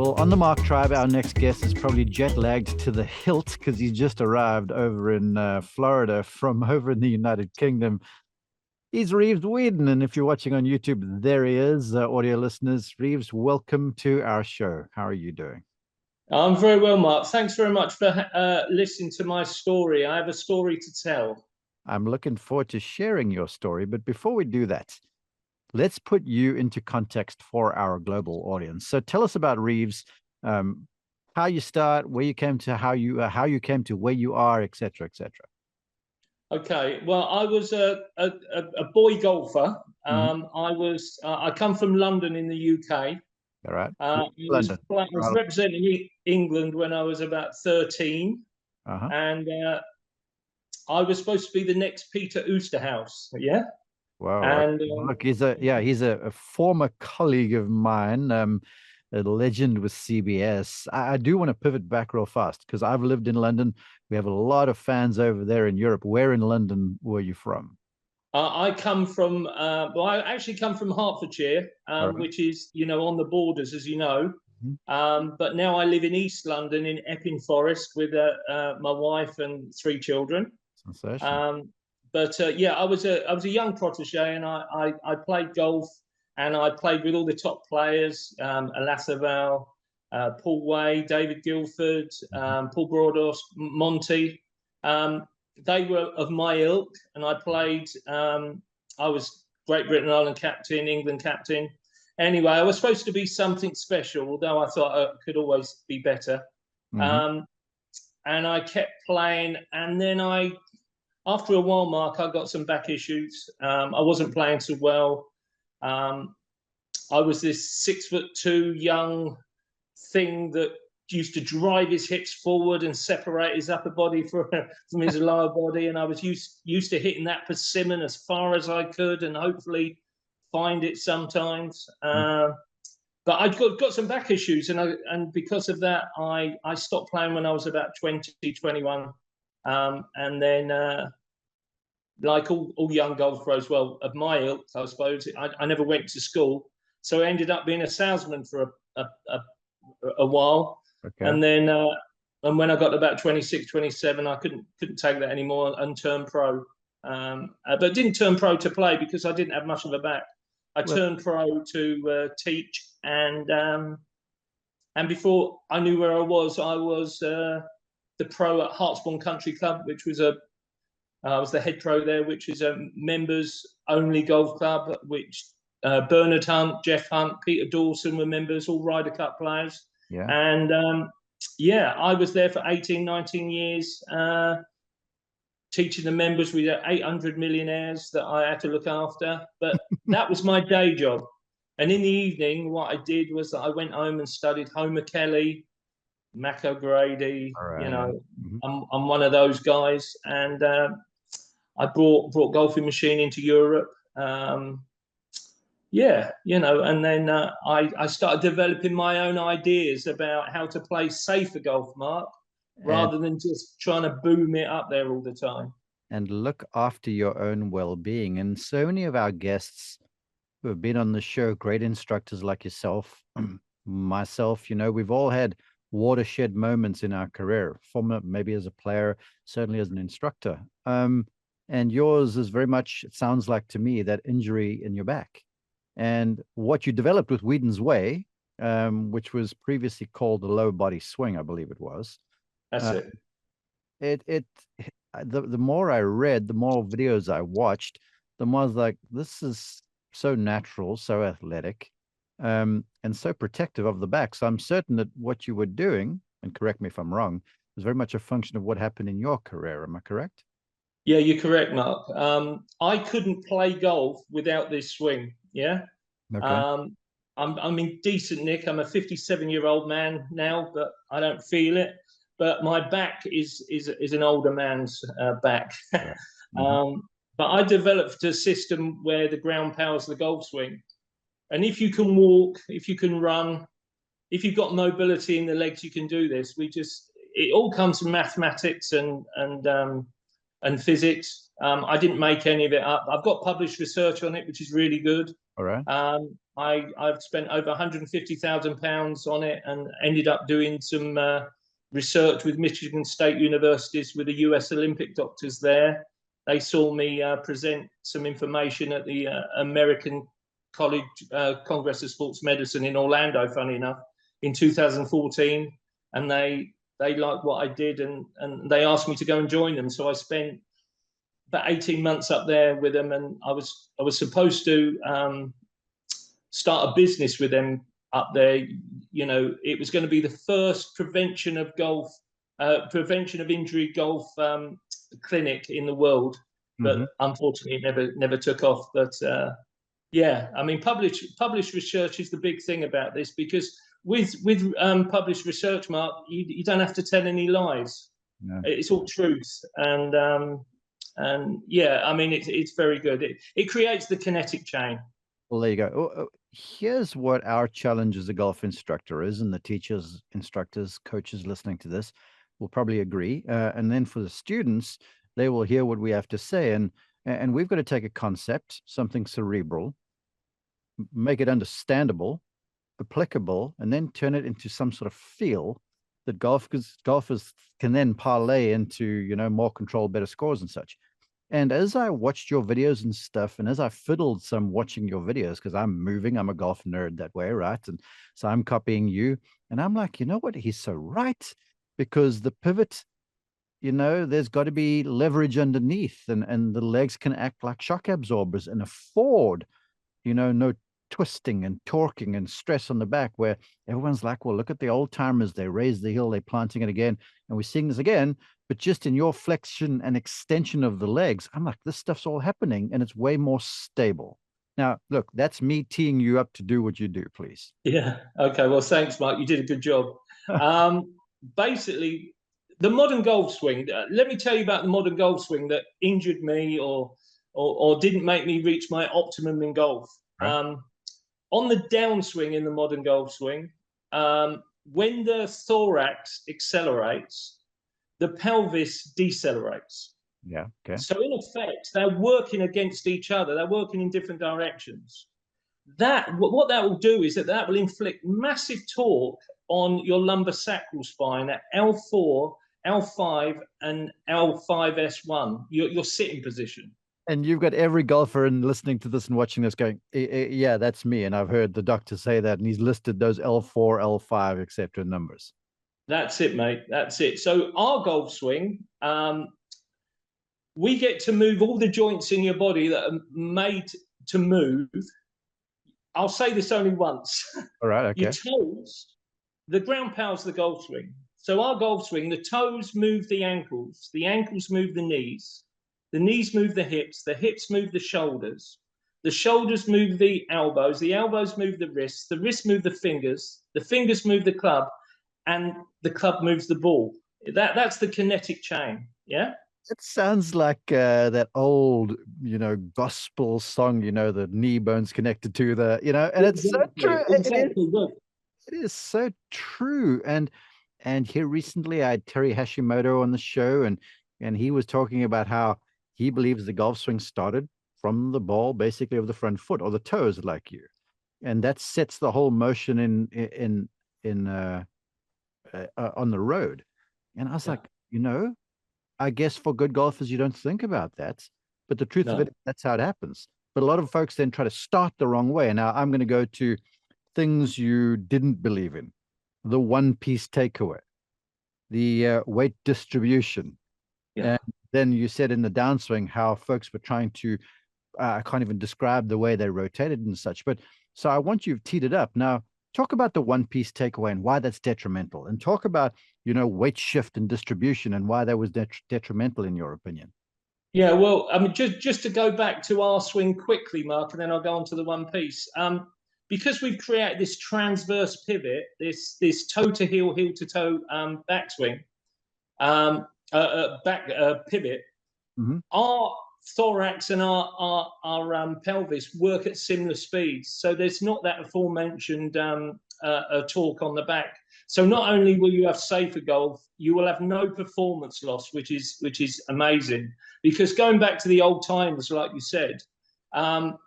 Well, on the Mark Tribe, our next guest is probably jet lagged to the hilt because he just arrived over in Florida from over in the United Kingdom. He's Reeves Weedon, and if you're watching on YouTube, there he is. Audio listeners, Reeves, welcome to our show. How are you doing? I'm very well, Mark. Thanks very much for listening to my story. I have a story to tell. I'm looking forward to sharing your story, but before we do that, let's put you into context for our global audience. So tell us about Reeves, how you start, where you came to, how you came to where you are, etc., etc. Okay. Well, I was a boy golfer. I come from London in the UK. All right. I was representing England when I was about 13, and I was supposed to be the next Peter Oosterhouse. Yeah. Wow. And look, he's a former colleague of mine, a legend with CBS. I do want to pivot back real fast because I've lived in London. We have a lot of fans over there in Europe. Where in London were you from? I come from, I actually come from Hertfordshire, which is, on the borders, as you know. But now I live in East London in Epping Forest with my wife and 3 children. Sensational. I was a young protege, and I played golf, and I played with all the top players: Alasaval, Paul Way, David Guilford, Paul Broados, Monty. They were of my ilk, and I played. I was Great Britain Ireland captain, England captain. Anyway, I was supposed to be something special, although I thought I could always be better. And I kept playing, and then after a while, Mark, I got some back issues. I wasn't playing so well. I was this 6'2" young thing that used to drive his hips forward and separate his upper body from his lower body, and I was used to hitting that persimmon as far as I could and hopefully find it sometimes. But I got some back issues, and because of that, I stopped playing when I was about 20, 21. And then, like all young golf pros, well, of my ilk, I suppose, I never went to school, so I ended up being a salesman for a while. Okay. And then, and when I got about 26, 27, I couldn't take that anymore and turned pro. But didn't turn pro to play because I didn't have much of a back. I turned pro to teach, and before I knew where I was the pro at Hartsbourne Country Club, which was I was the head pro there, which is a members only golf club, which Bernard Hunt, Jeff Hunt, Peter Dawson were members, all Ryder Cup players. Yeah. And I was there for 18, 19 years, teaching the members. We had 800 millionaires that I had to look after, but that was my day job. And in the evening, what I did was that I went home and studied Homer Kelly, Mac O'Grady. Right. I'm one of those guys, and I brought golfing machine into Europe. And then I started developing my own ideas about how to play safer golf, Mark, rather than just trying to boom it up there all the time. And look after your own well-being. And so many of our guests who have been on the show, great instructors like yourself, myself, we've all had watershed moments in our career, maybe as a player, certainly as an instructor. And yours is very much, it sounds like to me, that injury in your back. And what you developed with Weedon's Way, which was previously called the low body swing, I believe it was. That's it. The more I read, the more videos I watched, the more I was like, this is so natural, so athletic, and so protective of the back. So I'm certain that what you were doing, and correct me if I'm wrong, was very much a function of what happened in your career. Am I correct? Yeah, you're correct, Mark. I couldn't play golf without this swing. Yeah. Okay. I'm in decent nick. I'm a 57-year-old man now, but I don't feel it. But my back is an older man's back. Right. But I developed a system where the ground powers the golf swing, and if you can walk, if you can run, if you've got mobility in the legs, you can do this. It all comes from mathematics and physics. I didn't make any of it up. I've got published research on it, which is really good. All right. I've spent over £150,000 on it, and ended up doing some research with Michigan State Universities with the US Olympic doctors there. They saw me present some information at the American College Congress of Sports Medicine in Orlando, funny enough, in 2014, and they liked what I did, and they asked me to go and join them. So I spent about 18 months up there with them, and I was supposed to start a business with them up there. You know, it was going to be the first prevention of injury golf clinic in the world, but unfortunately it never took off. But yeah, I mean, published research is the big thing about this, because with published research, Mark, you don't have to tell any lies. No. It's all truth, and yeah, I mean, it's very good. It creates the kinetic chain. Well, there you go. Here's what our challenge as a golf instructor is, and the teachers, instructors, coaches listening to this will probably agree. And then for the students, they will hear what we have to say. And we've got to take a concept, something cerebral, make it understandable, applicable, and then turn it into some sort of feel that golfers can then parlay into, you know, more control, better scores and such. And as I watched your videos and stuff, and as I fiddled some watching your videos, because I'm a golf nerd that way, right? And so I'm copying you, and I'm like, you know what? He's so right, because the pivot, you know, there's got to be leverage underneath, and the legs can act like shock absorbers and afford, you know, no twisting and torquing and stress on the back, where everyone's like, well, look at the old timers, they raise the heel, they're planting it again, and we're seeing this again, but just in your flexion and extension of the legs. I'm like, this stuff's all happening, and it's way more stable. Now, look, that's me teeing you up to do what you do, please. Yeah. Okay. Well, thanks, Mark. You did a good job. Basically, the modern golf swing. Let me tell you about the modern golf swing that injured me or didn't make me reach my optimum in golf. Right. On the downswing in the modern golf swing, when the thorax accelerates, the pelvis decelerates. Yeah. Okay. So in effect, they're working against each other. They're working in different directions. What that will do is that will inflict massive torque on your lumbosacral spine at L4, L5, and L5S1, your sitting position. And you've got every golfer and listening to this and watching this going, yeah, that's me. And I've heard the doctor say that, and he's listed those L4, L5, etc. numbers. That's it, mate. That's it. So our golf swing, we get to move all the joints in your body that are made to move. I'll say this only once. All right, okay. Your toes, the ground pound's the golf swing. So our golf swing, the toes move the ankles move the knees move the hips move the shoulders move the elbows move the wrists move the fingers move the club, and the club moves the ball. That's the kinetic chain. Yeah. It sounds like that old, you know, gospel song, you know, the knee bones connected to the, you know, and it's so true. It is so true. And here recently I had Terry Hashimoto on the show, and he was talking about how he believes the golf swing started from the ball, basically, of the front foot or the toes, like you. And that sets the whole motion on the road. And I was like, you know, I guess for good golfers, you don't think about that. But the truth of it, that's how it happens. But a lot of folks then try to start the wrong way. Now, I'm going to go to things you didn't believe in. The one-piece takeaway, the weight distribution. Yeah. And then you said in the downswing how folks were trying to, I can't even describe the way they rotated and such. But so I want you to teed it up. Now, talk about the one-piece takeaway and why that's detrimental, and talk about, you know, weight shift and distribution and why that was detrimental in your opinion. Yeah, well, I mean, just to go back to our swing quickly, Mark, and then I'll go on to the one piece. Because we've created this transverse pivot, this toe to heel, heel to toe backswing, back pivot, our thorax and our pelvis work at similar speeds. So there's not that aforementioned torque on the back. So not only will you have safer golf, you will have no performance loss, which is amazing. Because going back to the old timers, like you said,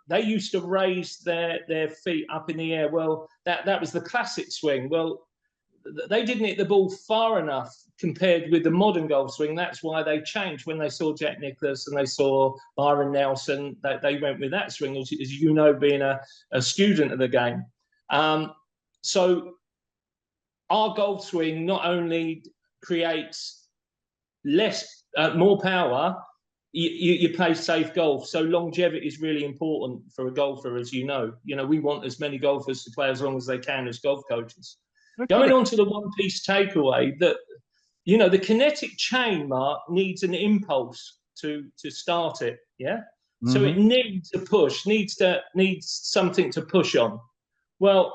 they used to raise their feet up in the air. Well, that was the classic swing. Well, they didn't hit the ball far enough compared with the modern golf swing. That's why they changed when they saw Jack Nicklaus and they saw Byron Nelson. They went with that swing, as you know, being a student of the game. So our golf swing not only creates more power, you play safe golf. So longevity is really important for a golfer, as you know. You know, we want as many golfers to play as long as they can as golf coaches. Okay. Going on to the one-piece takeaway, that, you know, the kinetic chain, Mark, needs an impulse to start it. Yeah. Mm-hmm. So it needs a push, needs something to push on. Well,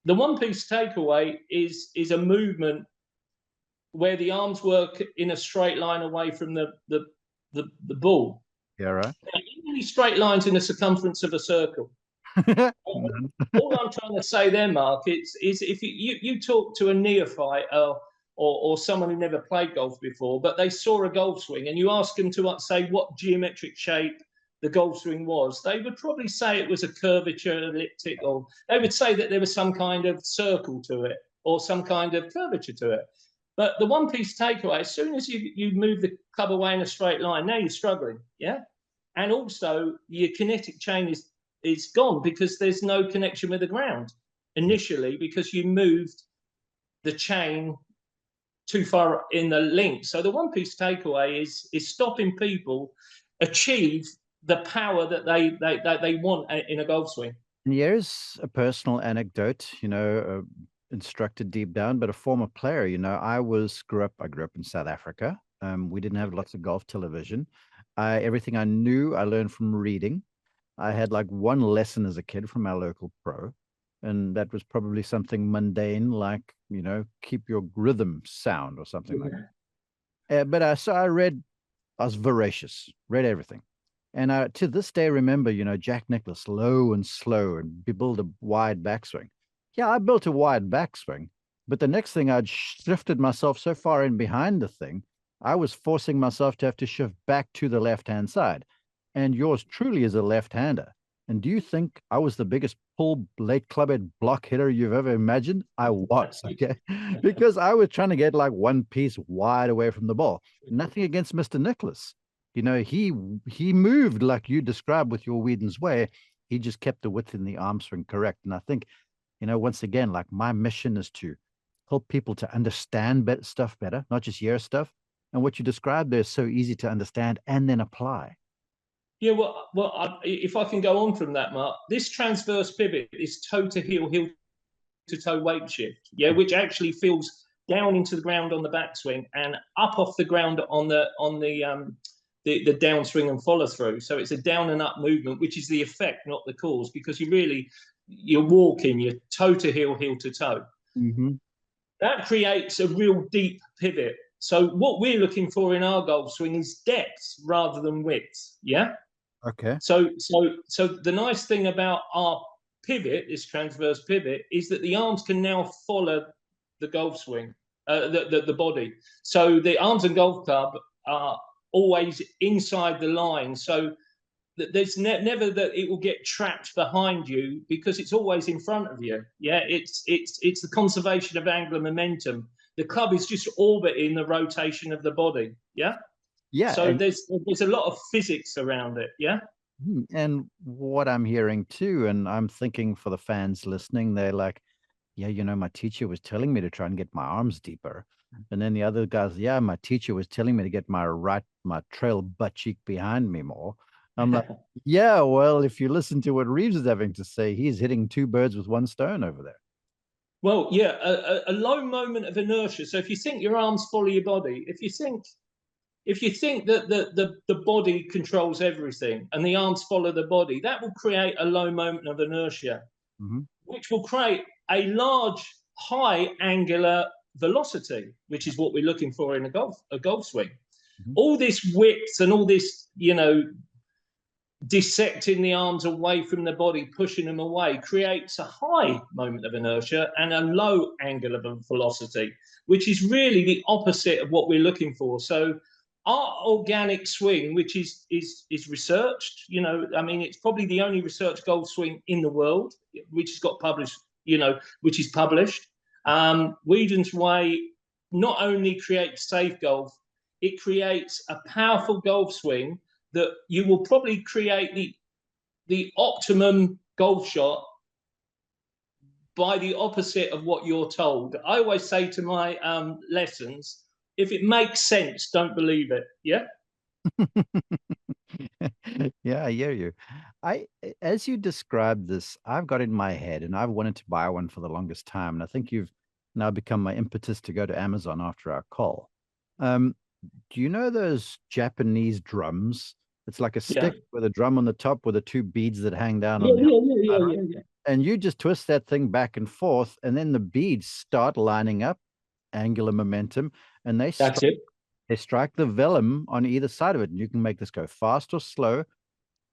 the one-piece takeaway is a movement where the arms work in a straight line away from the ball. Yeah, right. Now, many straight lines in the circumference of a circle. All I'm trying to say there, Mark, is if you talk to a neophyte or someone who never played golf before, but they saw a golf swing, and you ask them to say what geometric shape the golf swing was, they would probably say it was a curvature, elliptic, or they would say that there was some kind of circle to it or some kind of curvature to it. But the one-piece takeaway, as soon as you move the club away in a straight line, now you're struggling, yeah? And also your kinetic chain is gone because there's no connection with the ground initially, because you moved the chain too far in the link. So the one-piece takeaway is stopping people achieve the power that they want in a golf swing. And here's a personal anecdote, you know, instructor deep down, but a former player. You know, I grew up in South Africa. We didn't have lots of golf television. Everything I knew, I learned from reading. I had like one lesson as a kid from our local pro, and that was probably something mundane, like, you know, keep your rhythm sound or something like that. But so I was voracious, read everything. And I, to this day, remember, you know, Jack Nicklaus, low and slow, and build a wide backswing. Yeah, I built a wide backswing, but the next thing I'd shifted myself so far in behind the thing, I was forcing myself to have to shift back to the left-hand side. And yours truly is a left-hander. And do you think I was the biggest pull late clubhead block hitter you've ever imagined? I was, okay? Because I was trying to get like one piece wide away from the ball. Nothing against Mr. Nicklaus. You know, he moved like you described with your Weedon's way. He just kept the width in the arm swing correct. And I think, you know, once again, like my mission is to help people to understand stuff better, not just hear stuff. And what you described there is so easy to understand and then apply. Yeah, well, if I can go on from that, Mark, this transverse pivot is toe to heel, heel to toe weight shift, yeah, which actually feels down into the ground on the backswing and up off the ground on the downswing and follow through. So it's a down and up movement, which is the effect, not the cause, because you're walking, you're toe to heel, heel to toe. Mm-hmm. That creates a real deep pivot. So what we're looking for in our golf swing is depth rather than width. Yeah. Okay. So the nice thing about our pivot, this transverse pivot, is that the arms can now follow the golf swing, the body. So the arms and golf club are always inside the line. So there's never that it will get trapped behind you, because it's always in front of you. Yeah. It's the conservation of angular momentum. The club is just orbiting the rotation of the body. Yeah. Yeah. So there's a lot of physics around it. Yeah. And what I'm hearing too, and I'm thinking for the fans listening, they're like, yeah, you know, my teacher was telling me to try and get my arms deeper. And then the other guys, yeah, my teacher was telling me to get my trail butt cheek behind me more. I'm like, yeah, well, if you listen to what Reeves is having to say, he's hitting two birds with one stone over there. Well, yeah, a low moment of inertia. So if you think your arms follow your body, if you think that the body controls everything and the arms follow the body, that will create a low moment of inertia, which will create a large, high angular velocity, which is what we're looking for in a golf swing. All this width and all this, you know, dissecting the arms away from the body, pushing them away, creates a high moment of inertia and a low angular velocity, which is really the opposite of what we're looking for. So our organic swing, which is researched, you know, I mean, it's probably the only research golf swing in the world which has got published, you know, which is published. Weedon's way not only creates safe golf, it creates a powerful golf swing that you will probably create the optimum golf shot by the opposite of what you're told. I always say to my lessons, if it makes sense, don't believe it. Yeah. Yeah, I hear you. As you described this, I've got it in my head, and I've wanted to buy one for the longest time. And I think you've now become my impetus to go to Amazon after our call. Um, do you know those Japanese drums? It's like a Yeah. stick with a drum on the top with the two beads that hang down Yeah, on the yeah, outside of yeah, it. yeah, yeah. And you just twist that thing back and forth, and then the beads start lining up, angular momentum, and That's it. they strike the vellum on either side of it. And you can make this go fast or slow.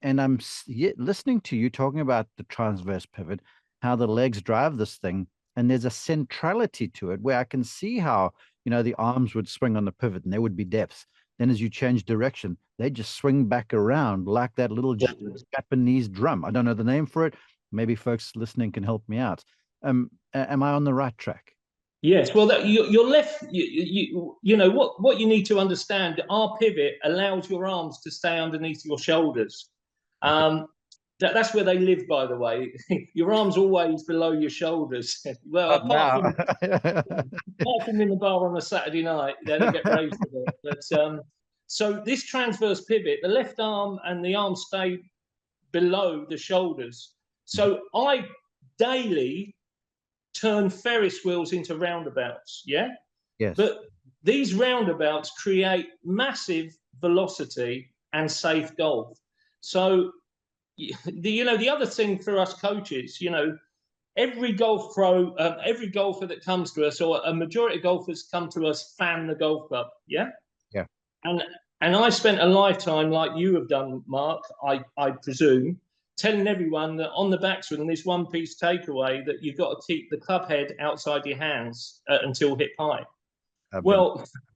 And I'm listening to you talking about the transverse pivot, how the legs drive this thing, and there's a centrality to it where I can see how, you know, the arms would swing on the pivot and there would be depth. Then as you change direction, they just swing back around like that little Japanese drum. I don't know the name for it. Maybe folks listening can help me out. Am I on the right track? Yes, well, you're left. You know what you need to understand. Our pivot allows your arms to stay underneath your shoulders. Okay. That's where they live, by the way. Your arms always below your shoulders. Well, Not now. apart from in the bar on a Saturday night, they get raised a bit. But so this transverse pivot, the left arm and the arm stay below the shoulders. So I daily turn Ferris wheels into roundabouts, yeah? Yes. But these roundabouts create massive velocity and safe golf. So, the other thing for us coaches, you know, every golf pro, every golfer that comes to us, or a majority of golfers come to us, fan the golf club, yeah? Yeah. And I spent a lifetime, like you have done, Mark, I presume, telling everyone that on the backswing, there's one piece takeaway that you've got to keep the club head outside your hands until hip high. I've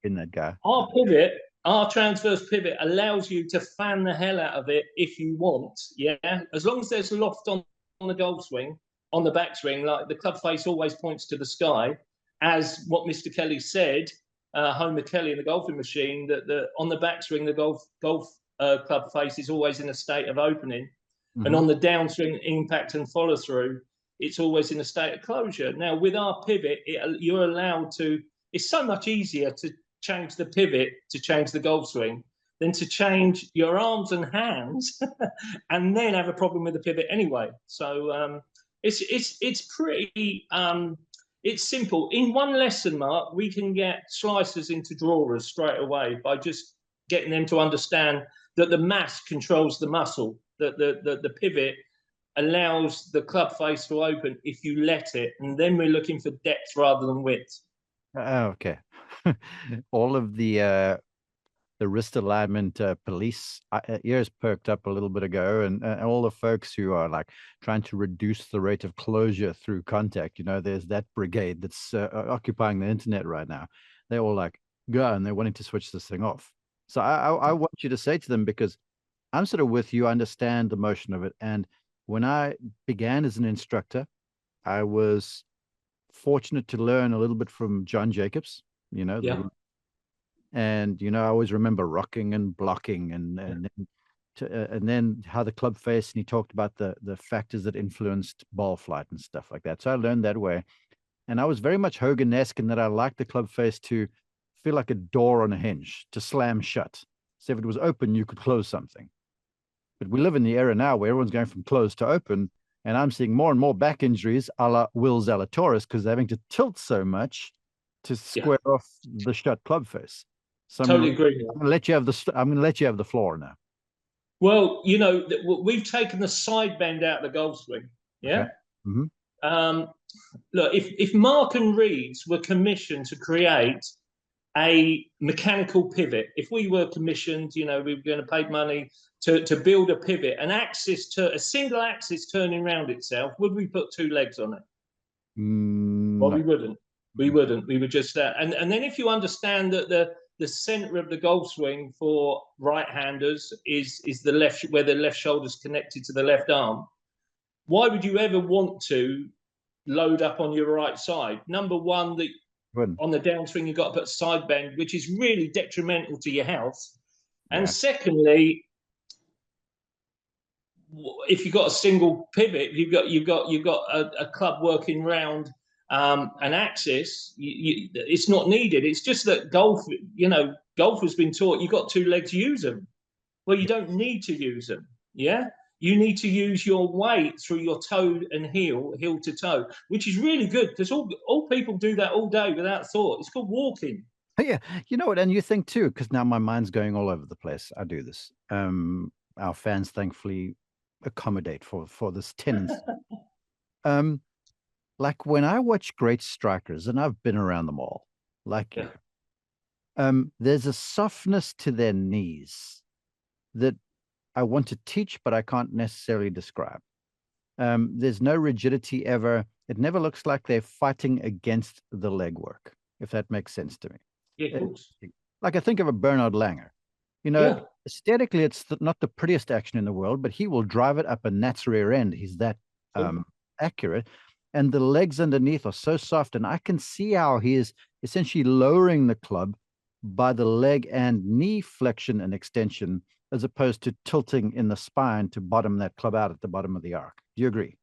been that guy. Our pivot, our transverse pivot allows you to fan the hell out of it if you want. Yeah. As long as there's loft on the golf swing, on the backswing, like the club face always points to the sky, as what Mr. Kelly said, Homer Kelly in the golfing machine, that on the backswing, the golf club face is always in a state of opening. And on the downswing, impact and follow through, it's always in a state of closure. Now, with our pivot, you're allowed to, it's so much easier to change the pivot to change the golf swing than to change your arms and hands and then have a problem with the pivot anyway. So it's pretty, it's simple. In one lesson, Mark, we can get slicers into drawers straight away by just getting them to understand that the mass controls the muscle, that the pivot allows the club face to open if you let it, and then we're looking for depth rather than width. Okay. All of the wrist alignment police ears perked up a little bit ago, and all the folks who are like trying to reduce the rate of closure through contact, you know, there's that brigade that's occupying the internet right now. They're all like, go, and they're wanting to switch this thing off. So I want you to say to them, because I'm sort of with you, I understand the motion of it. And when I began as an instructor, I was fortunate to learn a little bit from John Jacobs, you know, Yeah. and you know, I always remember rocking and blocking, and then how the club face, and he talked about the factors that influenced ball flight and stuff like that. So I learned that way, and I was very much Hogan-esque in that I liked the club face to feel like a door on a hinge, to slam shut. So if it was open, you could close something. But we live in the era now where everyone's going from closed to open, and I'm seeing more and more back injuries a la Will Zalatoris because they're having to tilt so much to square off the shut club face. So totally agree. I'm going to let you have the floor now. Well, you know, we've taken the side bend out of the golf swing. Yeah. Okay. Mm-hmm. Look, if Mark and Reeves were commissioned to create a mechanical pivot, if we were commissioned, you know, we were going to pay money to build a pivot, a single axis turning around itself, would we put two legs on it? Well, No. we wouldn't. We wouldn't. We would just and then if you understand that the center of the golf swing for right-handers is the left, where the left shoulder's connected to the left arm. Why would you ever want to load up on your right side? Number one, that on the downswing you've got to put side bend, which is really detrimental to your health. And secondly, if you've got a single pivot, you've got a club working round an axis, it's not needed. It's just that golf, golf has been taught you've got two legs, use them. Well, you don't need to use them. Yeah. You need to use your weight through your toe and heel to toe, which is really good, because all people do that all day without thought. It's called walking. Yeah, you know what, and you think too, because now my mind's going all over the place. I do this. Our fans thankfully accommodate for this tendency. Like when I watch great strikers, and I've been around them all, like you, there's a softness to their knees that I want to teach, but I can't necessarily describe. There's no rigidity ever. It never looks like they're fighting against the legwork, if that makes sense to me. Yeah, of course. Like I think of a Bernard Langer. Aesthetically, it's not the prettiest action in the world, but he will drive it up a gnat's rear end. He's that accurate. And the legs underneath are so soft. And I can see how he is essentially lowering the club by the leg and knee flexion and extension, as opposed to tilting in the spine to bottom that club out at the bottom of the arc. Do you agree?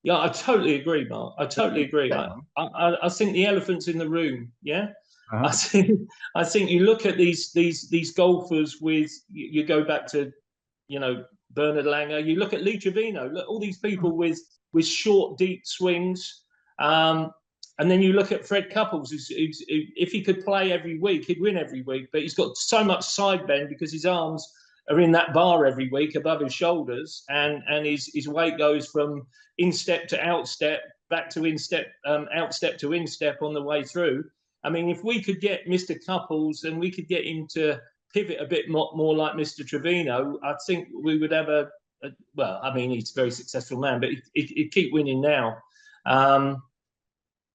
Yeah, I totally agree, Mark. I totally agree. I think the elephant's in the room. Yeah. I think you look at these golfers with, you go back to, Bernard Langer, you look at Lee Trevino, look, all these people with short, deep swings. And then you look at Fred Couples, who's, if he could play every week, he'd win every week, but he's got so much side bend because his arms are in that bar every week above his shoulders, and his weight goes from instep to outstep, back to instep, outstep to instep on the way through. I mean, if we could get Mr. Couples and we could get him to pivot a bit more like Mr. Trevino, I think we would have well, I mean, he's a very successful man, but he'd keep winning now.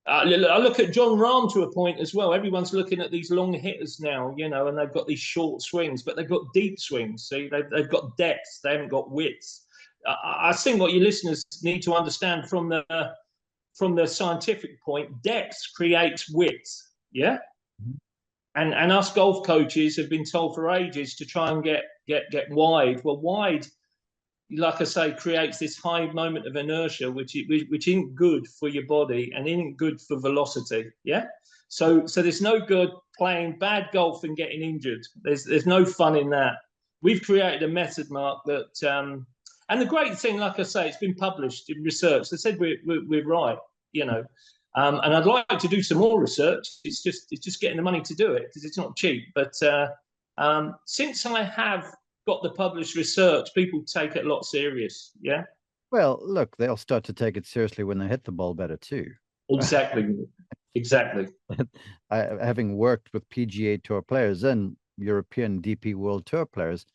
I look at John Rahm to a point as well. Everyone's looking at these long hitters now, and they've got these short swings, but they've got deep swings. See, they've got depth. They haven't got width. I think what your listeners need to understand from the scientific point, depth creates width. Yeah. And us golf coaches have been told for ages to try and get wide. Well, wide, like I say, creates this high moment of inertia, which isn't good for your body and isn't good for velocity. Yeah. So there's no good playing bad golf and getting injured. There's no fun in that. We've created a method, Mark, that and the great thing, like I say, it's been published in research. They said we're right, and I'd like to do some more research. It's just getting the money to do it, because it's not cheap. But since I have got the published research, people take it a lot serious. Yeah. Well, look, they'll start to take it seriously when they hit the ball better too. Exactly. Having worked with PGA Tour players and European DP World Tour players,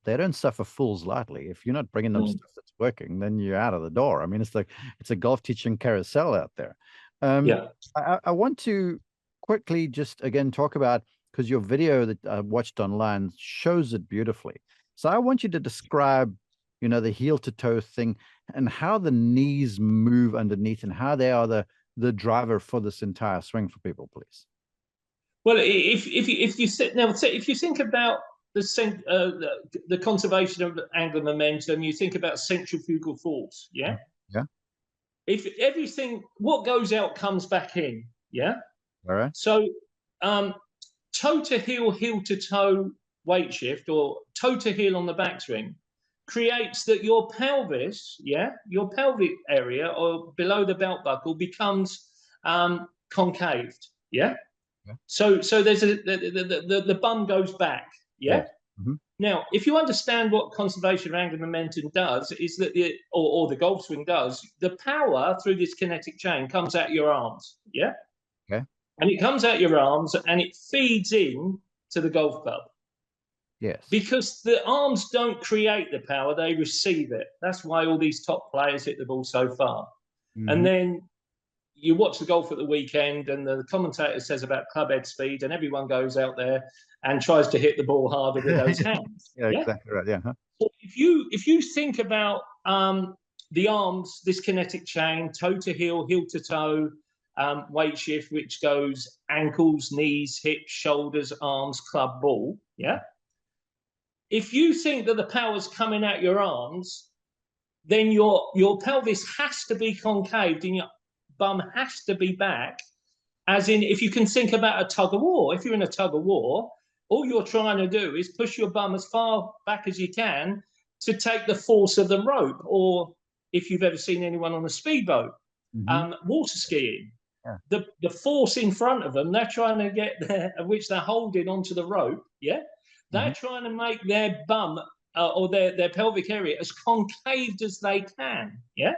they don't suffer fools lightly. If you're not bringing them stuff that's working, then you're out of the door. I mean, it's a golf teaching carousel out there. I want to quickly just again talk about, because your video that I watched online shows it beautifully. So I want you to describe, the heel to toe thing and how the knees move underneath and how they are the driver for this entire swing for people, please. Well, if you think about the conservation of angular momentum, you think about centrifugal force. Yeah. Yeah. If everything, what goes out comes back in. Yeah. All right. So, toe to heel, heel to toe weight shift, or toe to heel on the backswing, creates that your pelvis, your pelvic area or below the belt buckle becomes concaved. Yeah. So there's the bum goes back. Yeah. Now, if you understand what conservation of angular momentum does, is that or the golf swing does, the power through this kinetic chain comes out your arms. Yeah. Okay. And it comes out your arms and it feeds in to the golf club. Yes. Because the arms don't create the power, they receive it. That's why all these top players hit the ball so far. And then you watch the golf at the weekend, and the commentator says about club head speed, and everyone goes out there and tries to hit the ball harder with those hands. Yeah, exactly right. Yeah. So if you think about the arms, this kinetic chain, toe to heel to toe, weight shift, which goes ankles, knees, hips, shoulders, arms, club, ball. Yeah. If you think that the power's coming out your arms, then your pelvis has to be concaved and your bum has to be back. As in, if you can think about a tug of war, if you're in a tug of war, all you're trying to do is push your bum as far back as you can to take the force of the rope. Or if you've ever seen anyone on a speedboat, water skiing, the force in front of them, they're trying to get there, which they're holding onto the rope. Yeah. They're trying to make their bum or their pelvic area as concaved as they can. Yeah.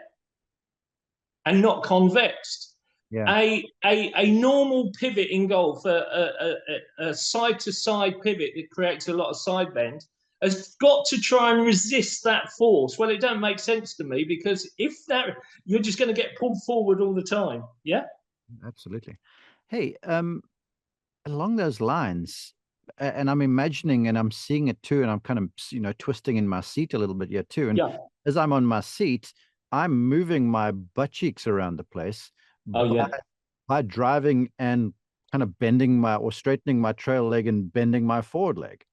And not convexed. Yeah. A normal pivot in golf, a side-to-side pivot that creates a lot of side bend, has got to try and resist that force. Well, it don't make sense to me, because if that, you're just going to get pulled forward all the time. Yeah, absolutely. Hey, along those lines, and I'm imagining and I'm seeing it too, and I'm kind of twisting in my seat a little bit here too. And as I'm on my seat, I'm moving my butt cheeks around the place. By driving and kind of bending or straightening my trail leg and bending my forward leg.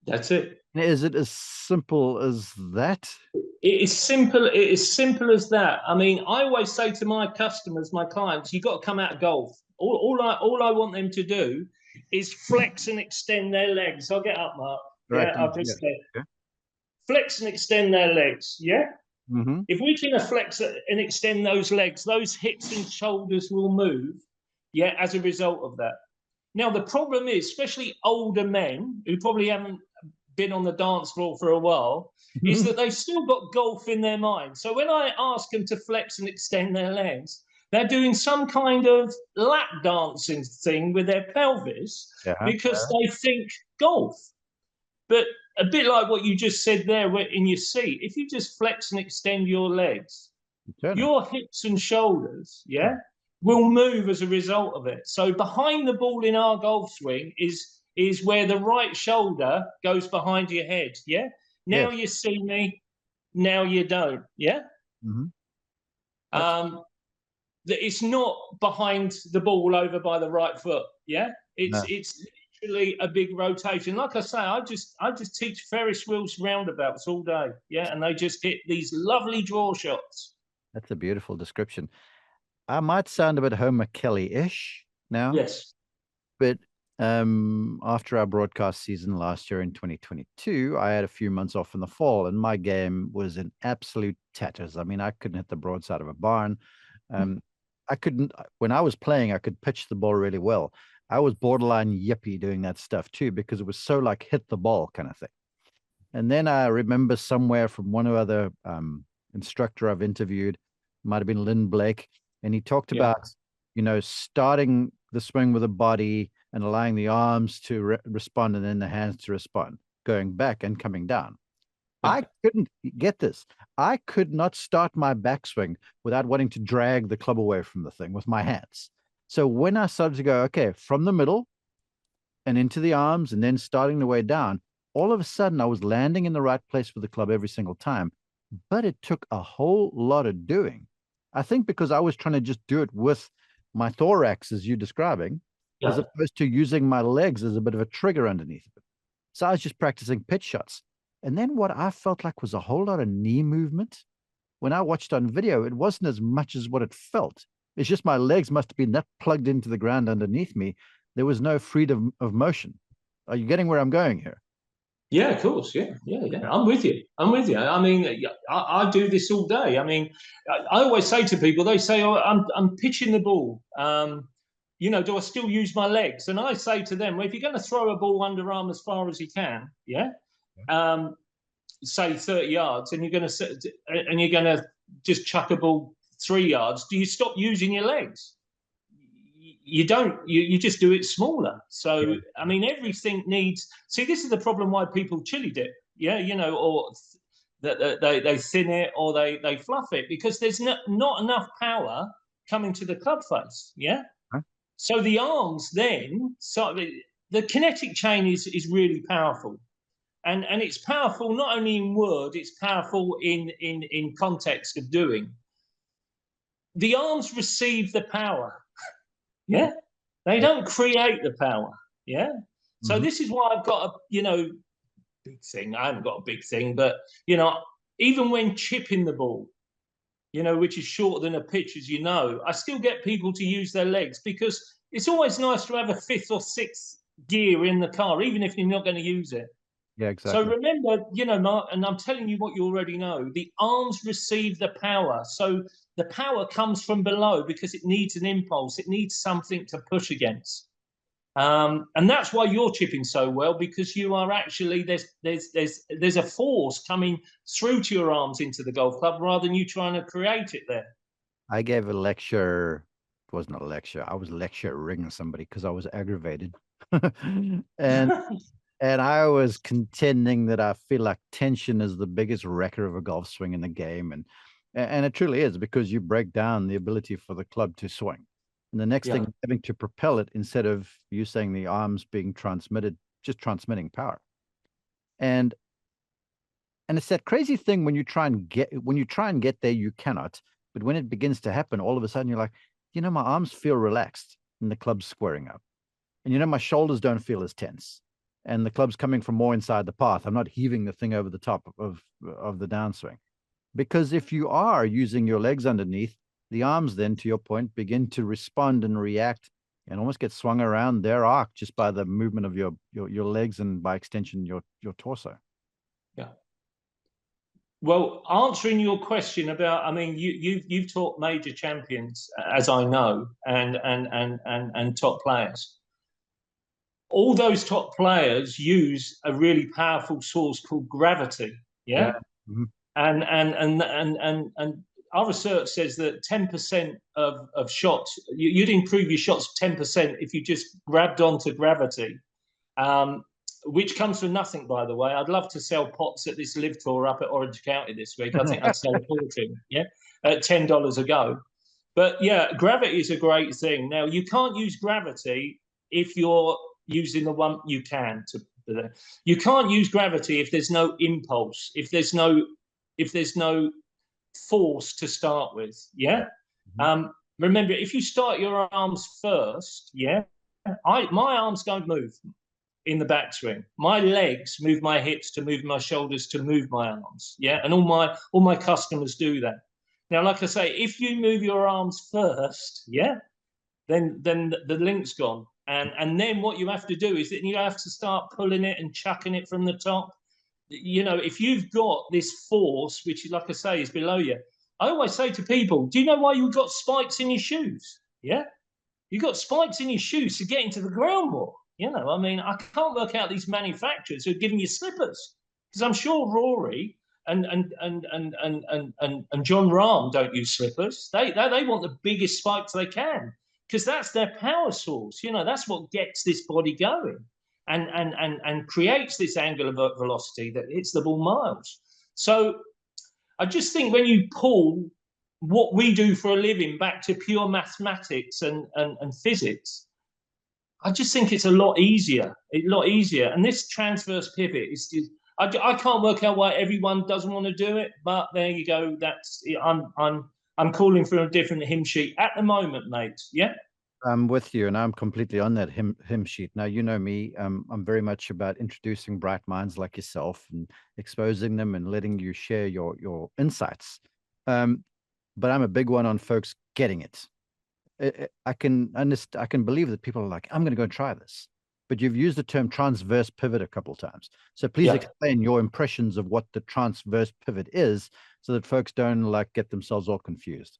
That's it. Is it as simple as that? It is simple. It is simple as that. I mean, I always say to my customers, my clients, you've got to come out of golf. All I want them to do is flex and extend their legs. I'll get up, Mark. Right. Yeah, I'll just flex and extend their legs. Yeah. If we can flex and extend those legs, those hips and shoulders will move, as a result of that. Now, the problem is, especially older men who probably haven't been on the dance floor for a while, is that they've still got golf in their mind. So when I ask them to flex and extend their legs, they're doing some kind of lap dancing thing with their pelvis because they think golf. But a bit like what you just said there in your seat, if you just flex and extend your legs, your hips and shoulders, will move as a result of it. So behind the ball in our golf swing is where the right shoulder goes behind your head. Yeah. Now you see me, now you don't. Yeah. It's not behind the ball over by the right foot. Yeah. It's literally a big rotation. Like I say, I just teach Ferris wheels roundabouts all day. Yeah. And they just hit these lovely draw shots. That's a beautiful description. I might sound a bit Homer Kelly-ish now. Yes. But after our broadcast season last year in 2022, I had a few months off in the fall, and my game was in absolute tatters. I mean, I couldn't hit the broadside of a barn. I couldn't, when I was playing, I could pitch the ball really well. I was borderline yippy doing that stuff too, because it was so like hit the ball kind of thing. And then I remember somewhere from one or other instructor I've interviewed, might have been Lynn Blake, and he talked about, starting the swing with the body and allowing the arms to respond and then the hands to respond, going back and coming down. I couldn't get this. I could not start my backswing without wanting to drag the club away from the thing with my hands. So when I started to go, okay, from the middle and into the arms and then starting the way down, all of a sudden I was landing in the right place with the club every single time. But it took a whole lot of doing. I think because I was trying to just do it with my thorax, as you're describing, as opposed to using my legs as a bit of a trigger underneath it. So I was just practicing pitch shots. And then what I felt like was a whole lot of knee movement. When I watched on video, it wasn't as much as what it felt. It's just my legs must have been that plugged into the ground underneath me. There was no freedom of motion. Are you getting where I'm going here? Yeah, of course. Yeah. I'm with you. I mean, I do this all day. I mean, I always say to people, they say, "Oh, I'm pitching the ball. Do I still use my legs?" And I say to them, well, if you're going to throw a ball underarm as far as you can, say 30 yards, and you're going to just chuck a ball 3 yards, do you stop using your legs? You don't. You just do it smaller. So I mean, everything needs. See, this is the problem why people chili dip. Or that they thin it or they fluff it, because there's not enough power coming to the club face. Yeah. Huh? So the arms then, so the kinetic chain is really powerful. And it's powerful not only in word, it's powerful in context of doing. The arms receive the power. Yeah. They don't create the power. Yeah. So this is why I've got a, big thing. I haven't got a big thing, but, even when chipping the ball, which is shorter than a pitch, as you know, I still get people to use their legs because it's always nice to have a fifth or sixth gear in the car, even if you're not going to use it. Yeah, So exactly. remember, Mark, and I'm telling you what you already know, the arms receive the power. So the power comes from below because it needs an impulse. It needs something to push against. And that's why you're chipping so well, because you are actually, there's a force coming through to your arms into the golf club rather than you trying to create it there. I gave a lecture. It wasn't a lecture. I was lecturing somebody because I was aggravated. and And I was contending that I feel like tension is the biggest wrecker of a golf swing in the game. And it truly is, because you break down the ability for the club to swing. And the next Yeah. thing, having to propel it instead of you saying the arms being transmitted, just transmitting power. And it's that crazy thing when you try and get there, you cannot. But when it begins to happen, all of a sudden you're like, my arms feel relaxed and the club's squaring up. And my shoulders don't feel as tense. And the club's coming from more inside the path. I'm not heaving the thing over the top of the downswing. Because if you are using your legs underneath, the arms then, to your point, begin to respond and react and almost get swung around their arc just by the movement of your legs and by extension your torso. Yeah. Well, answering your question about, I mean, you've taught major champions, as I know, and top players. All those top players use a really powerful source called gravity. Yeah. Mm-hmm. And our research says that 10% of shots, you'd improve your shots 10% if you just grabbed onto gravity, which comes from nothing, by the way. I'd love to sell pots at this live tour up at Orange County this week. I think I'd sell a fortune, at $10 a go. But yeah, gravity is a great thing. Now, you can't use gravity if you're using the one you can. You can't use gravity if there's no impulse, if there's no force to start with. Yeah. Remember, if you start your arms first, my arms don't move in the backswing. My legs move my hips to move my shoulders to move my arms. Yeah. And all my customers do that. Now, like I say, if you move your arms first, then the link's gone. And then what you have to do is that you have to start pulling it and chucking it from the top. If you've got this force, which, like I say, is below you, I always say to people, do you know why you've got spikes in your shoes? Yeah. You've got spikes in your shoes to get into the ground more. I mean, I can't work out these manufacturers who are giving you slippers, because I'm sure Rory and John Rahm don't use slippers. They want the biggest spikes they can, because that's their power source. That's what gets this body going and creates this angular velocity that hits the ball miles. So I just think when you pull what we do for a living back to pure mathematics and physics, I just think it's a lot easier. And this transverse pivot is just, I can't work out why everyone doesn't want to do it, but there you go. I'm calling for a different hymn sheet at the moment, mate. Yeah. I'm with you, and I'm completely on that hymn sheet. Now, you know me, I'm very much about introducing bright minds like yourself and exposing them and letting you share your insights. But I'm a big one on folks getting it. I can understand, I can believe that people are like, I'm going to go and try this. But you've used the term transverse pivot a couple of times. So please explain your impressions of what the transverse pivot is, so that folks don't get themselves all confused.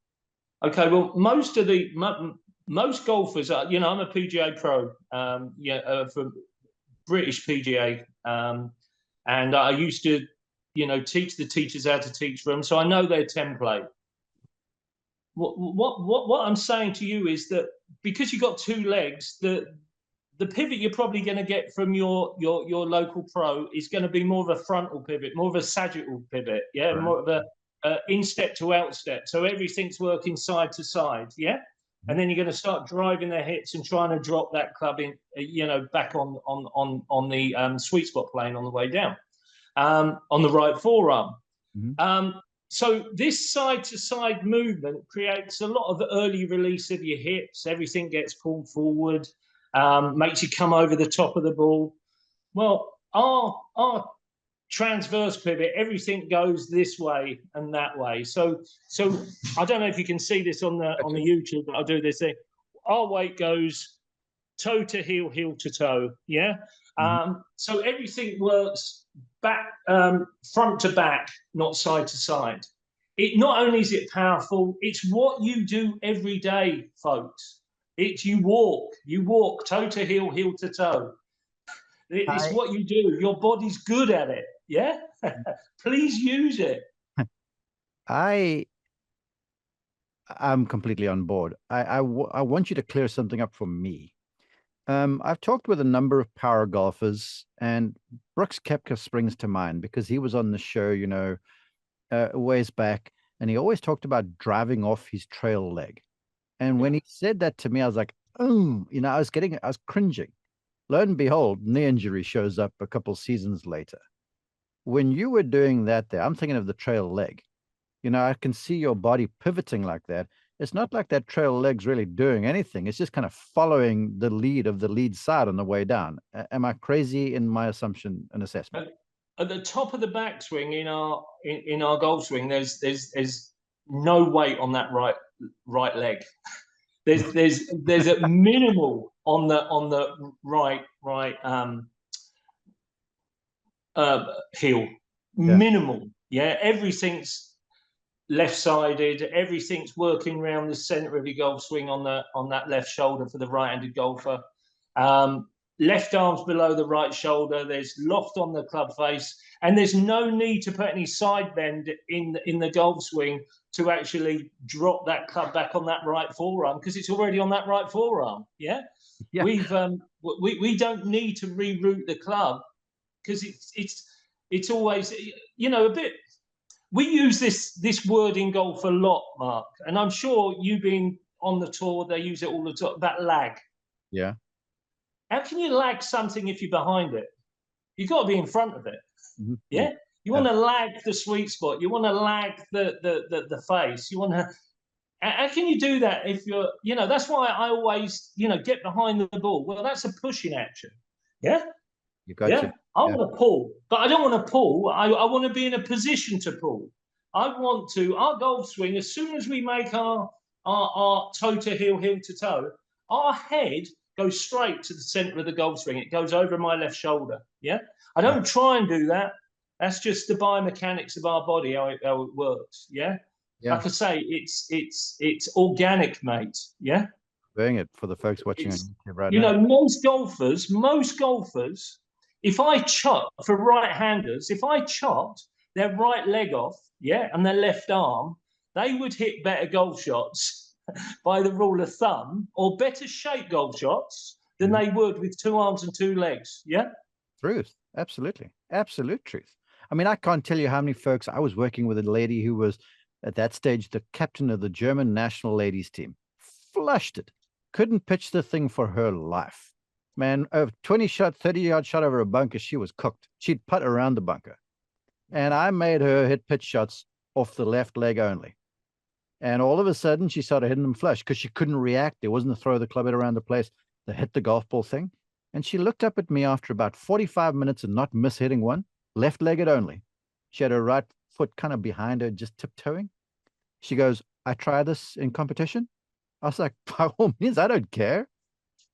Okay, well, most golfers are, I'm a PGA Pro, for British PGA, and I used to, teach the teachers how to teach for them, so I know their template. What I'm saying to you is that because you've got two legs, the pivot you're probably going to get from your local pro is going to be more of a frontal pivot, more of a sagittal pivot, more of a instep to outstep. So everything's working side to side, yeah? And then you're going to start driving their hips and trying to drop that club in, back on the sweet spot plane on the way down, on the right forearm. So this side-to-side movement creates a lot of early release of your hips. Everything gets pulled forward, makes you come over the top of the ball. Well, our transverse pivot, everything goes this way and that way. So I don't know if you can see this on the YouTube, but I'll do this thing. Our weight goes toe to heel, heel to toe. Yeah. So everything works back, front to back, not side to side. It not only is it powerful, it's what you do every day, folks. It's you walk toe to heel, heel to toe. It's what you do. Your body's good at it. Yeah. Please use it. I'm completely on board. I want you to clear something up for me. I've talked with a number of power golfers, and Brooks Koepka springs to mind because he was on the show, ways back, and he always talked about driving off his trail leg. And when he said that to me, I was like, oh, I was cringing. Lo and behold, knee injury shows up a couple seasons later. When you were doing that there, I'm thinking of the trail leg. I can see your body pivoting like that. It's not like that trail leg's really doing anything. It's just kind of following the lead of the lead side on the way down. Am I crazy in my assumption and assessment? At the top of the backswing in our golf swing, there's no weight on that right leg. There's a minimal on the right heel. Yeah. Minimal. Yeah, everything's left-sided. Everything's working around the center of your golf swing on that left shoulder for the right-handed golfer. Left arm's below the right shoulder. There's loft on the club face, and there's no need to put any side bend in the golf swing to actually drop that club back on that right forearm because it's already on that right forearm. Yeah, yeah. We don't need to reroute the club because it's always a bit. We use this word in golf a lot, Mark, and I'm sure you being on the tour, they use it all the time. That lag. Yeah. How can you lag something if you're behind it? You've got to be in front of it. Mm-hmm. Yeah. You want to lag the sweet spot. You want to lag the face. You want to. How can you do that if you're? That's why I always get behind the ball. Well, that's a pushing action. Yeah. You got to. I want to pull, but I don't want to pull. I want to be in a position to pull. I want to. Our golf swing, as soon as we make our toe to heel, heel to toe, our head goes straight to the center of the golf swing. It goes over my left shoulder. Yeah. I don't try and do that. That's just the biomechanics of our body, how it works. Yeah. Yeah. Like I say, it's organic, mate. Yeah. Doing it for the folks watching on YouTube right now. Most golfers, if I chop for right-handers, if I chopped their right leg off, and their left arm, they would hit better golf shots by the rule of thumb, or better shape golf shots than they would with two arms and two legs. Yeah. Truth. Absolutely. Absolute truth. I mean, I can't tell you how many folks. I was working with a lady who was at that stage the captain of the German national ladies team. Flushed it. Couldn't pitch the thing for her life. Man, a 30-yard shot over a bunker, she was cooked. She'd putt around the bunker. And I made her hit pitch shots off the left leg only. And all of a sudden, she started hitting them flush because she couldn't react. There wasn't a throw the club head around the place to hit the golf ball thing. And she looked up at me after about 45 minutes of not miss-hitting one, left-legged only. She had her right foot kind of behind her, just tiptoeing. She goes, I try this in competition. I was like, by all means, I don't care.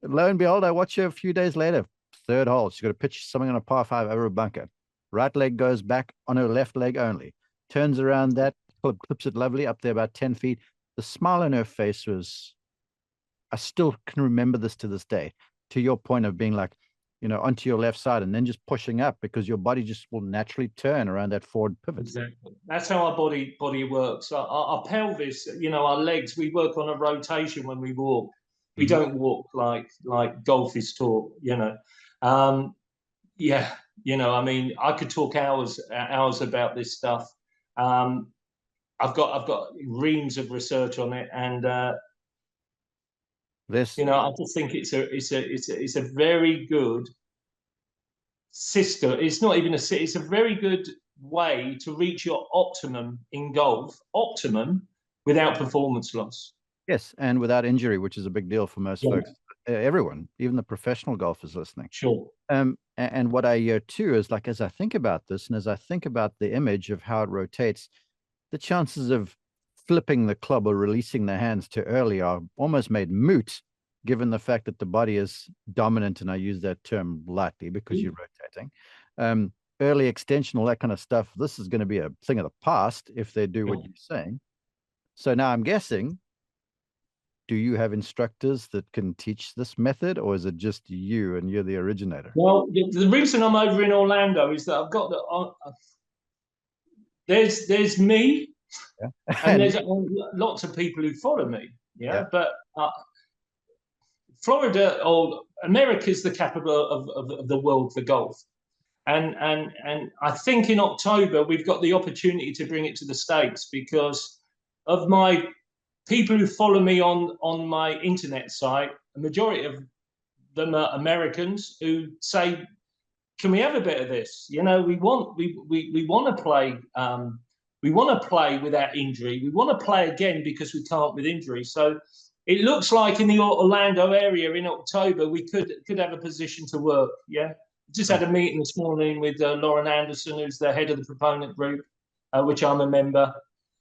Lo and behold, I watch her a few days later, third hole. She's got to pitch something on a par 5 over a bunker. Right leg goes back on her left leg only. Turns around that, clips it lovely up there about 10 feet. The smile on her face was, I still can remember this to this day, to your point of being like, onto your left side and then just pushing up because your body just will naturally turn around that forward pivot. Exactly. That's how our body works. Our pelvis, our legs, we work on a rotation when we walk. We don't walk like golf is taught, I mean, I could talk hours about this stuff. I've got reams of research on it, and This, you know, I just think it's a very good system. It's not even it's a very good way to reach your optimum in golf, optimum without performance loss. yes, and without injury, which is a big deal for most Yeah, folks, everyone, even the professional golfers listening. sure. And what I hear too is, like, as I think about this and as I think about the image of how it rotates, the chances of flipping the club or releasing the hands too early are almost made moot, given the fact that the body is dominant. And I use that term lightly because you're rotating. Early extension, all that kind of stuff. This is going to be a thing of the past if they do what you're saying. So now I'm guessing, do you have instructors that can teach this method, or is it just you and you're the originator? Well, the reason I'm over in Orlando is that I've got there's me, Yeah. and there's lots of people who follow me. Yeah. But Florida or America is the capital of the world for golf. And I think in October we've got the opportunity to bring it to the States because of my people who follow me on my internet site. A majority of them are Americans who say, "Can we have a bit of this? You know, we want to play. We want to play without injury. We want to play again because we can't with injury." So it looks like in the Orlando area in October we could have a position to work. Yeah. Just had a meeting this morning with Lauren Anderson, who's the head of the proponent group, which I'm a member.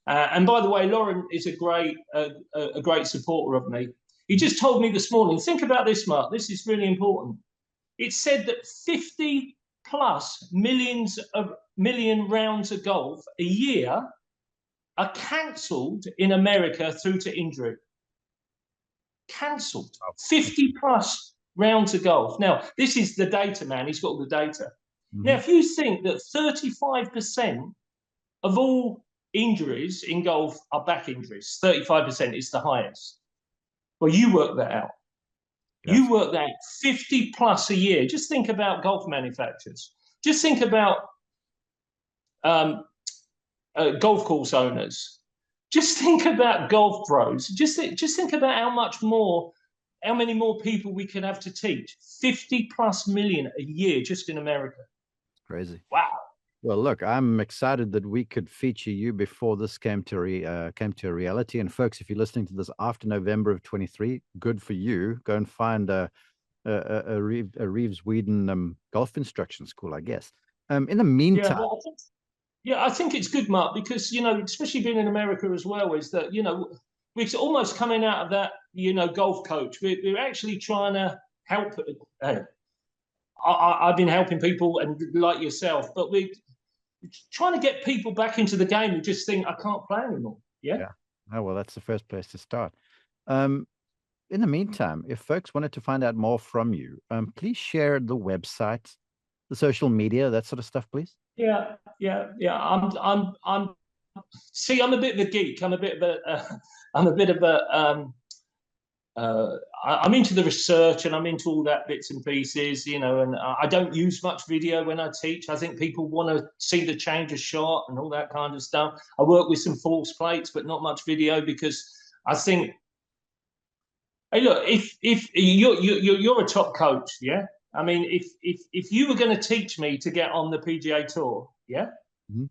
And by the way, Lauren is a great supporter of me. He just told me this morning, think about this, Mark. This is really important. It said that 50 plus million rounds of golf a year are cancelled in America through to injury. Cancelled. 50 plus rounds of golf. Now, this is the data, man. He's got all the data. Now, if you think that 35% of all injuries in golf are back injuries, 35% is the highest. Well, you work that out. Yes. You work that 50 plus a year. Just think about golf manufacturers. Just think about golf course owners. Just think about golf pros. Just think about how many more people we could have to teach. 50 plus million a year just in America. Crazy. Wow. Well, look, I'm excited that we could feature you before this came to a reality. And folks, if you're listening to this after November of 23, good for you. Go and find a Reeves Weedon golf instruction school, I guess. In the meantime, I think it's good, Mark, because, you know, especially being in America as well, is that, you know, we're almost coming out of that, you know, golf coach. We're actually trying to help. I've been helping people and like yourself, but we're trying to get people back into the game who just think, I can't play anymore. Yeah. Oh, well, that's the first place to start. In the meantime, if folks wanted to find out more from you, please share the website, the social media, that sort of stuff, please. Yeah. I'm see, I'm a bit of a geek. I'm into the research and I'm into all that bits and pieces, you know, and I don't use much video when I teach. I think people want to see the change of shot and all that kind of stuff. I work with some false plates, but not much video because I think, hey, look, if you're a top coach, yeah. I mean, if you were going to teach me to get on the PGA Tour, yeah,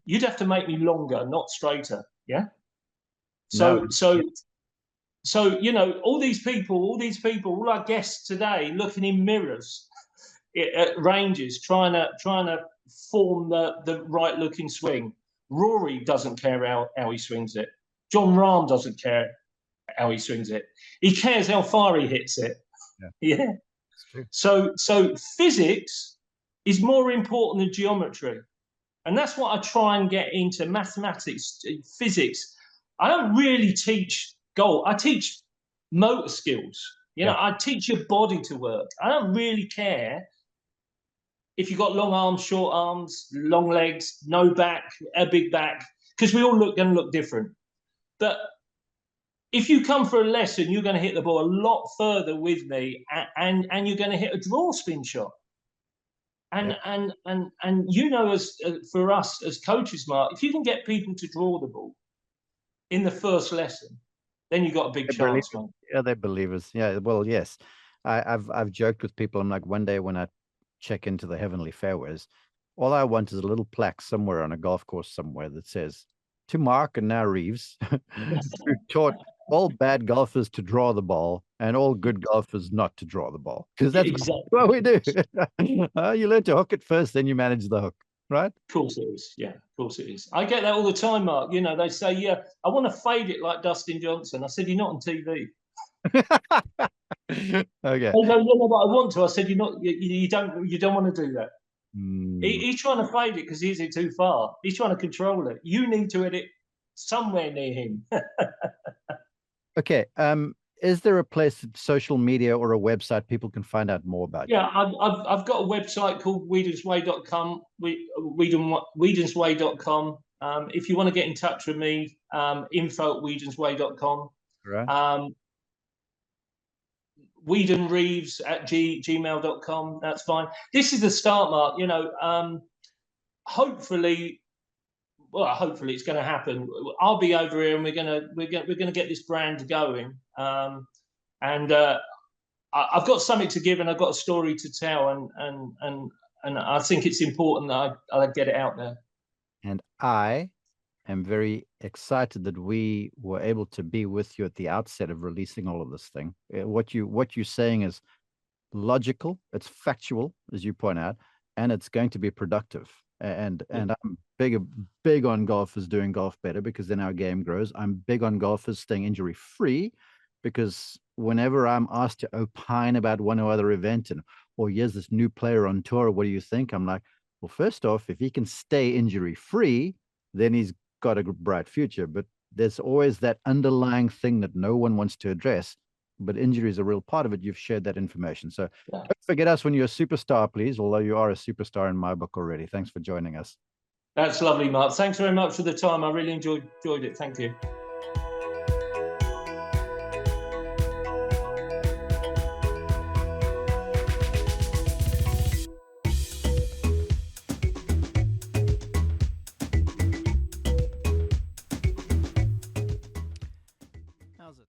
you'd have to make me longer, not straighter, yeah. So you know, all these people, all our guests today, looking in mirrors at ranges, trying to form the right looking swing. Rory doesn't care how he swings it. John Rahm doesn't care how he swings it. He cares how far he hits it. Yeah. So physics is more important than geometry. And that's what I try and get into: mathematics, physics. I don't really teach golf. I teach motor skills. You know, I teach your body to work. I don't really care if you've got long arms, short arms, long legs, no back, a big back, because we all going to look different. But if you come for a lesson, you're going to hit the ball a lot further with me, and you're going to hit a draw spin shot. And you know, as for us as coaches, Mark, if you can get people to draw the ball, in the first lesson, then you got a big chance, mate. Yeah, they're believers. Yeah, well, yes. I've joked with people. I'm like, one day when I check into the heavenly fairways, all I want is a little plaque somewhere on a golf course somewhere that says, "To Mark and now Reeves, who taught all bad golfers to draw the ball and all good golfers not to draw the ball." Because that's Exactly what we do. You learn to hook it first, then you manage the hook, right? Of course it is. Yeah, of course it is. I get that all the time, Mark. You know, they say, "Yeah, I want to fade it like Dustin Johnson." I said, "You're not on TV." Okay. They go, "Yeah, no, but I want to." I said, "You're not. You don't want to do that." He's trying to fade it because he's it too far. He's trying to control it. You need to hit it somewhere near him. Okay. Is there a place, social media or a website people can find out more about you? Yeah, I've got a website called weedonsway.com, weedonsway.com. If you want to get in touch with me, info@weedonsway.com. Right. WeedonReeves@gmail.com. That's fine. This is the start, Mark. You know, hopefully it's going to happen. I'll be over here, and we're gonna get this brand going. And I've got something to give, and I've got a story to tell, and I think it's important that I get it out there. And I am very excited that we were able to be with you at the outset of releasing all of this thing. What you're saying is logical, it's factual, as you point out, and it's going to be productive. And I'm big on golfers doing golf better, because then our game grows. I'm big on golfers staying injury free, because whenever I'm asked to opine about one or other event, or here's this new player on tour, what do you think? I'm like, well, first off, if he can stay injury free, then he's got a bright future. But there's always that underlying thing that no one wants to address. But injury is a real part of it. You've shared that information. So don't forget us when you're a superstar, please, although you are a superstar in my book already. Thanks for joining us. That's lovely, Mark. Thanks very much for the time. I really enjoyed it. Thank you.